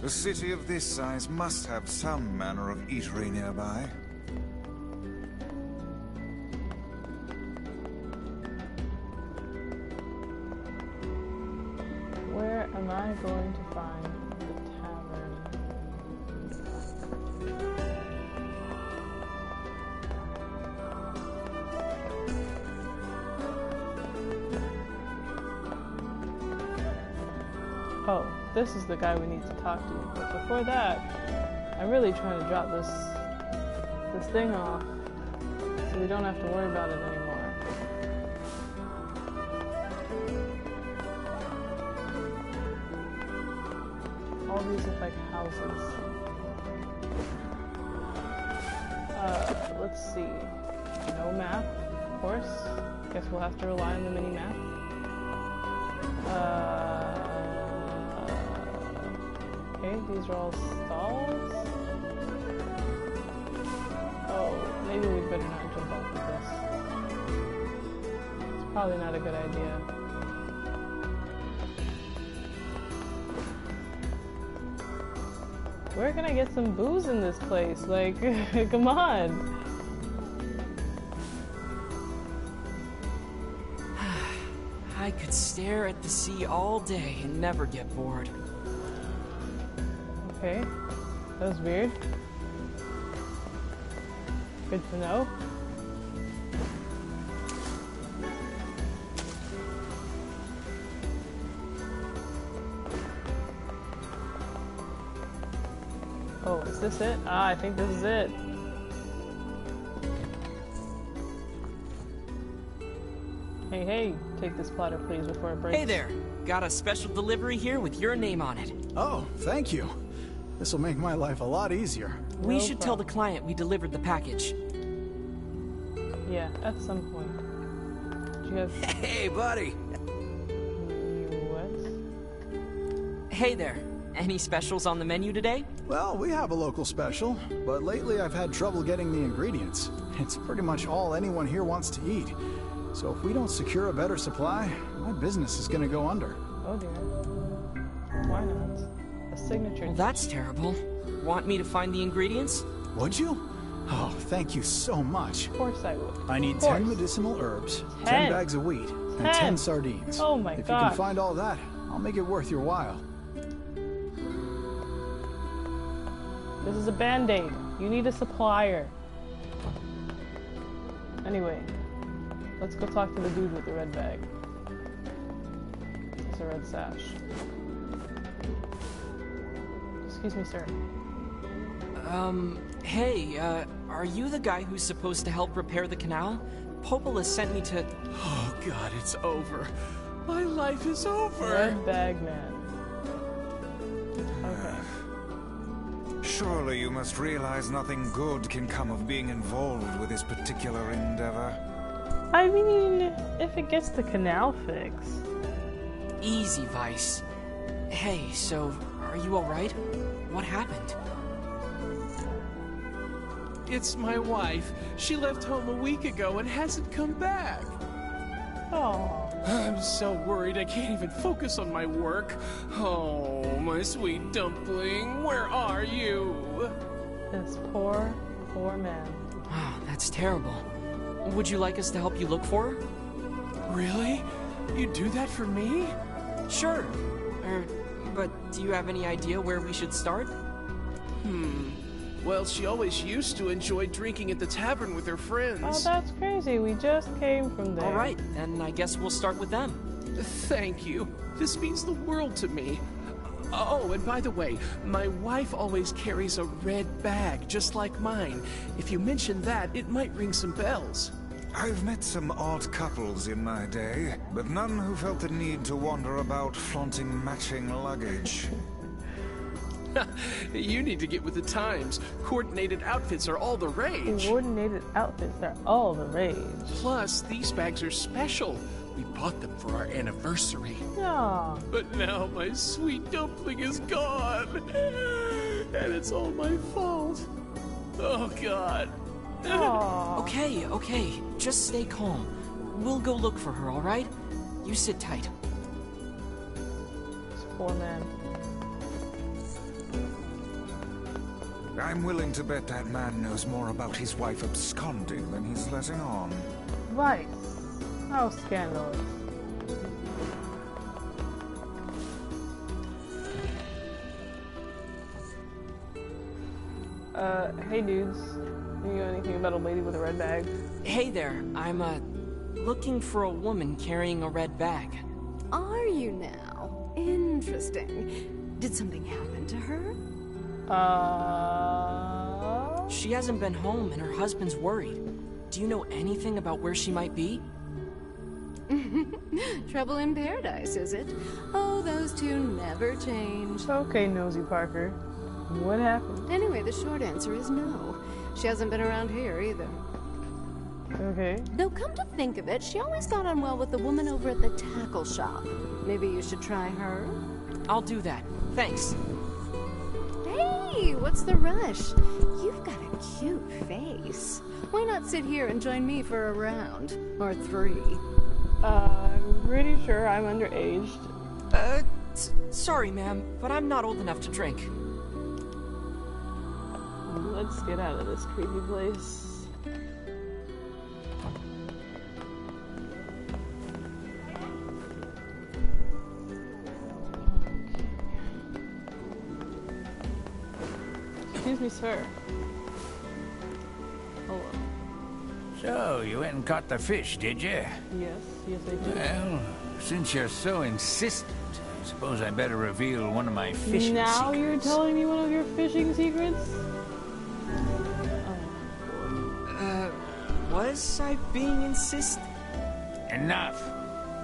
A city of this size must have some manner of eatery nearby. Where am I going to find the tavern? Oh, this is the guy we need to talk to. But before that, I'm really trying to drop this thing off so we don't have to worry about it anymore. All these look like houses. Let's see. No map, of course. Guess we'll have to rely on the mini map. Okay, these are all stalls. Oh, maybe we'd better not jump off of this. It's probably not a good idea. Where can I get some booze in this place? Like, come on! I could stare at the sea all day and never get bored. Okay, that was weird. Good to know. Oh, is this it? Ah, I think this is it. Hey, hey, take this platter, please, before it breaks. Hey there. Got a special delivery here with your name on it. Oh, thank you. This will make my life a lot easier. We should tell the client we delivered the package. Yeah, at some point. Do you have... Hey, buddy. What? Hey there. Any specials on the menu today? Well, we have a local special, but lately I've had trouble getting the ingredients. It's pretty much all anyone here wants to eat. So if we don't secure a better supply, my business is gonna go under. Oh dear. Why not? A signature. Well, that's terrible. Want me to find the ingredients? Would you? Oh, thank you so much. Of course I would. I need 10 medicinal herbs, 10 bags of wheat, and 10 sardines. Oh my god. If you God. can find all that, I'll make it worth your while. This is a band-aid. You need a supplier. Anyway, let's go talk to the dude with the red bag. It's a red sash. Excuse me, sir. Hey, are you the guy who's supposed to help repair the canal? Popola sent me to... Oh god, it's over. My life is over. Red bag man. Okay. Surely you must realize nothing good can come of being involved with this particular endeavor. I mean, if it gets the canal fixed. Easy, Vice. Hey, so, are you alright? What happened? It's my wife. She left home a week ago and hasn't come back. Oh. I'm so worried I can't even focus on my work. Oh, my sweet dumpling, where are you? This poor, poor man. Wow, that's terrible. Would you like us to help you look for her? Really? You'd do that for me? Sure. But do you have any idea where we should start? Well, she always used to enjoy drinking at the tavern with her friends. Oh, that's crazy. We just came from there. Alright, then I guess we'll start with them. Thank you. This means the world to me. Oh, and by the way, my wife always carries a red bag, just like mine. If you mention that, it might ring some bells. I've met some odd couples in my day, but none who felt the need to wander about flaunting matching luggage. You need to get with the times. Coordinated outfits are all the rage. Coordinated outfits are all the rage. Plus, these bags are special. We bought them for our anniversary. Aw. But now my sweet dumpling is gone. And it's all my fault. Oh, God. Aw. Okay. Just stay calm. We'll go look for her, alright? You sit tight. This poor man. I'm willing to bet that man knows more about his wife absconding than he's letting on. Right. How scandalous. Hey dudes. You know anything about a lady with a red bag? Hey there, I'm, looking for a woman carrying a red bag. Are you now? Interesting. Did something happen to her? She hasn't been home and her husband's worried. Do you know anything about where she might be? Trouble in paradise, is it? Oh, those two never change. Okay, Nosy Parker. What happened? Anyway, the short answer is no. She hasn't been around here either. Okay. Though come to think of it, she always got on well with the woman over at the tackle shop. Maybe you should try her? I'll do that. Thanks. Hey, what's the rush? You've got a cute face. Why not sit here and join me for a round? Or 3? I'm pretty sure I'm underage. Sorry, ma'am, but I'm not old enough to drink. Let's get out of this creepy place. Excuse me, sir. Hello. So, you went and caught the fish, did you? Yes, I did. Well, since you're so insistent, I suppose I better reveal one of my fishing Now secrets. you're telling me one of your fishing secrets? Was I being insistent? Enough.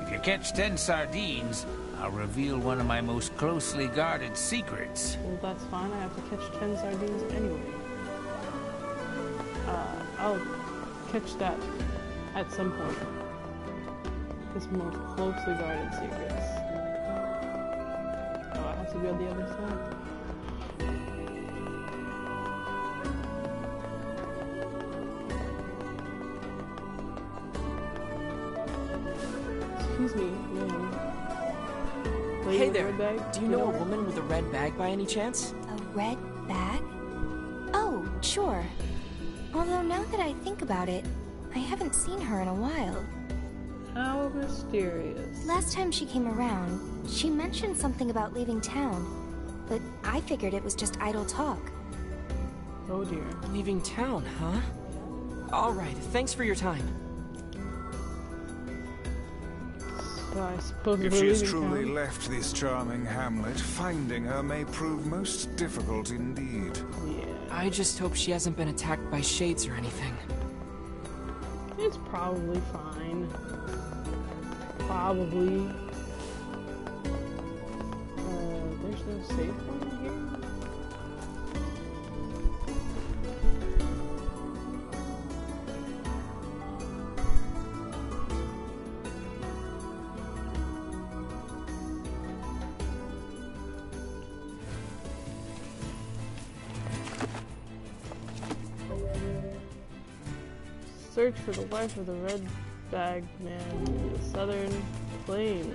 If you catch 10 sardines, I'll reveal one of my most closely guarded secrets. Well, that's fine. I have to catch 10 sardines anyway. I'll catch that at some point. This more closely guarded secrets. Oh, I have to be on the other side. Excuse me, ma'am. Hey there, do you know a woman with a red bag by any chance? A red bag? Oh, sure. Although now that I think about it, I haven't seen her in a while. How mysterious. Last time she came around, she mentioned something about leaving town, but I figured it was just idle talk. Oh dear. Leaving town, huh? Alright, thanks for your time. So I suppose If we're she has leaving truly town? left this charming hamlet, finding her may prove most difficult indeed. Yeah. I just hope she hasn't been attacked by shades or anything. It's probably fine. Probably. There's no save point here? Search for the wife of the red bag man in the southern plains.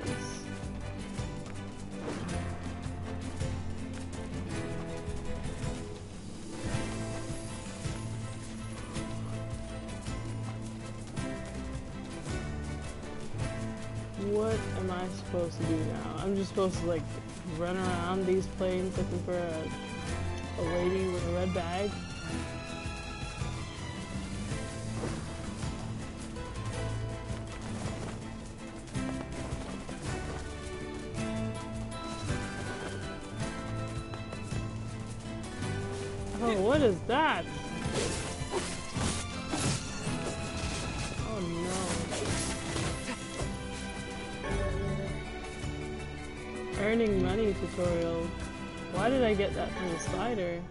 What am I supposed to do now? I'm just supposed to like run around these plains looking for a lady with a red bag? Oh, what is that? Oh no. Earning money tutorial. Why did I get that from the spider?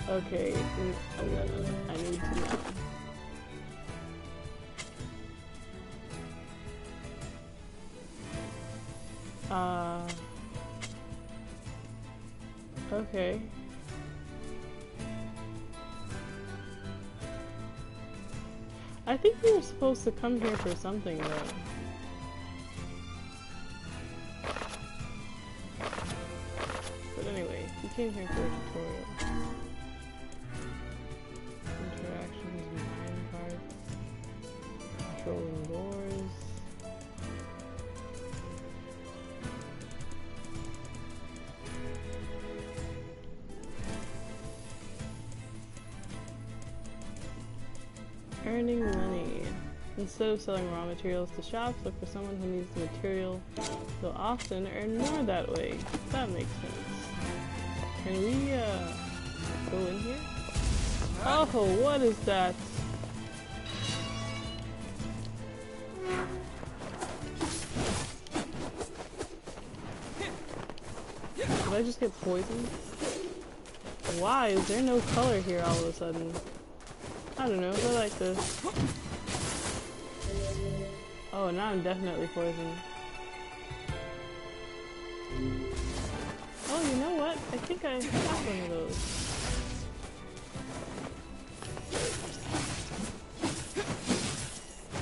Okay, I need to know. Okay. I think we were supposed to come here for something though. But anyway, we came here for a tutorial. Interactions, mine parts, controlling doors. Earning money. Instead of selling raw materials to shops, look for someone who needs the material. You'll often earn more that way. That makes sense. Can we, go in here? Oh, what is that? Did I just get poisoned? Why is there no color here all of a sudden? I don't know, I like this. Oh, now I'm definitely poisoned. Oh, you know what? I think I have one of those.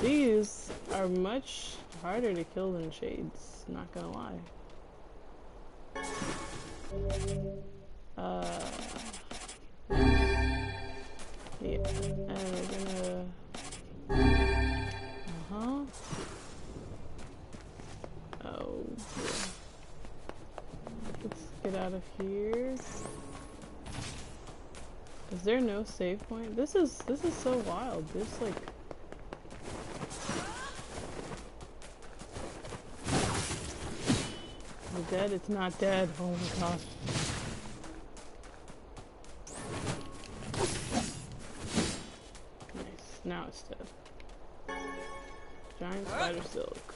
These are much harder to kill than shades, not gonna lie. Yeah, and we're gonna... Oh, let's get out of here. Is there no save point? This is so wild. There's like... Is it dead? It's not dead. Oh my gosh. Now it's dead. Giant spider silk.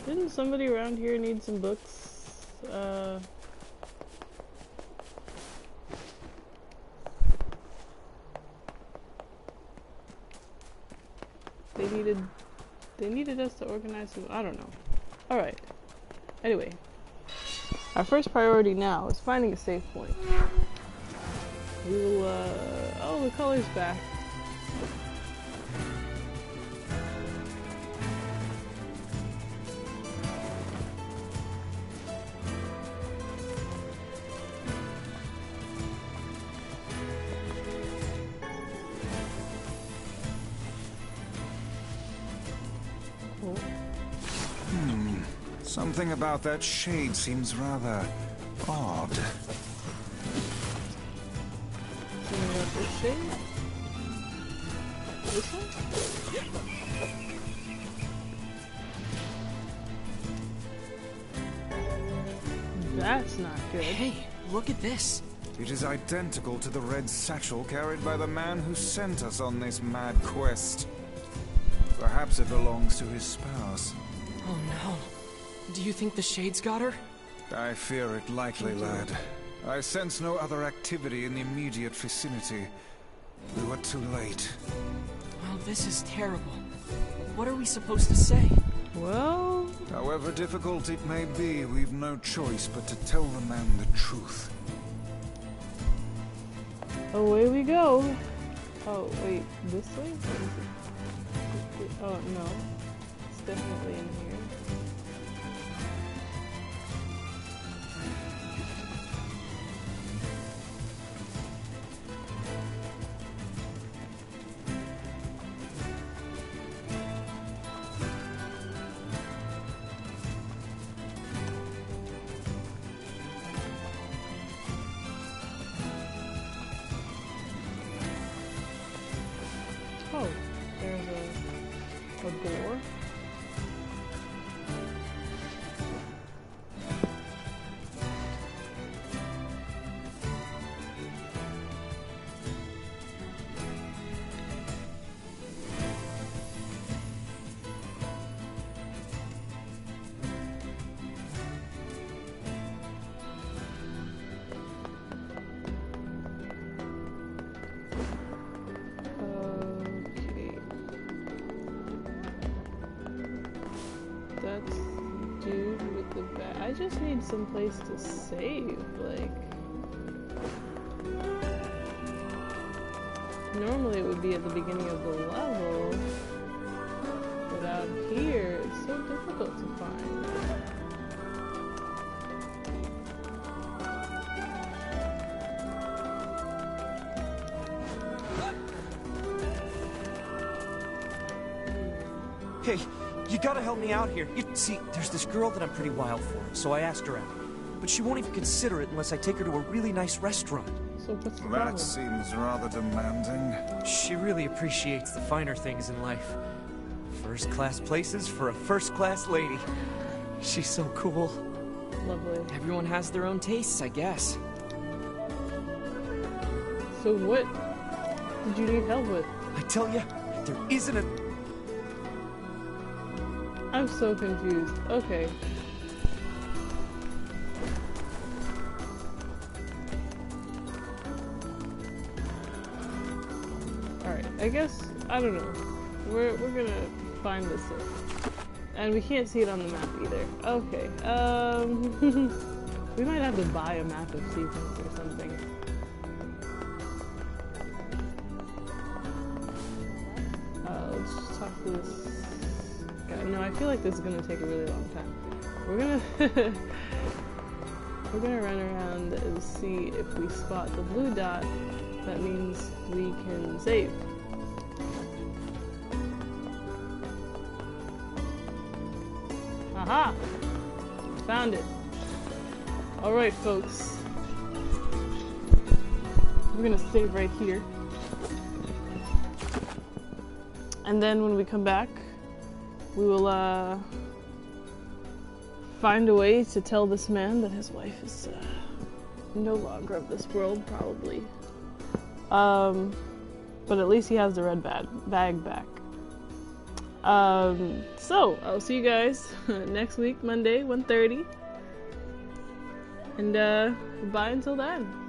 Didn't somebody around here need some books? They needed us to organize some, I don't know. Alright. Anyway. Our first priority now is finding a safe point. We will, oh, the color's back. Something about that shade seems rather odd. Something about this shade? This one? That's not good. Hey, look at this. It is identical to the red satchel carried by the man who sent us on this mad quest. Perhaps it belongs to his spouse. Oh no. Do you think the Shades got her? I fear it likely, lad. I sense no other activity in the immediate vicinity. We were too late. Well, this is terrible. What are we supposed to say? Well... However difficult it may be, we've no choice but to tell the man the truth. Away we go. Oh, wait, this way? Oh, no. It's definitely in here. Oh, there's a door. I just need some place to save, like... Normally it would be at the beginning of the level, but out here it's so difficult to find. Hey, you gotta help me out here. You see, there's this girl that I'm pretty wild for, so I asked her out. But she won't even consider it unless I take her to a really nice restaurant. So what's the That problem? seems rather demanding. She really appreciates the finer things in life. First-class places for a first-class lady. She's so cool. Lovely. Everyone has their own tastes, I guess. So what did you need help with? I tell ya, there isn't a... I'm so confused. Okay. Alright, I guess, I don't know. We're gonna find this thing. And we can't see it on the map either. Okay, we might have to buy a map of sequence or something. Let's just talk to this guy. No, I feel like this is gonna take a really long time. We're gonna we're gonna run around and see if we spot the blue dot. That means we can save. Aha! Found it. Alright, folks. We're gonna save right here. And then when we come back, we will find a way to tell this man that his wife is no longer of this world, probably. But at least he has the red bag back. So, I'll see you guys next week, Monday, 1:30. And, bye until then.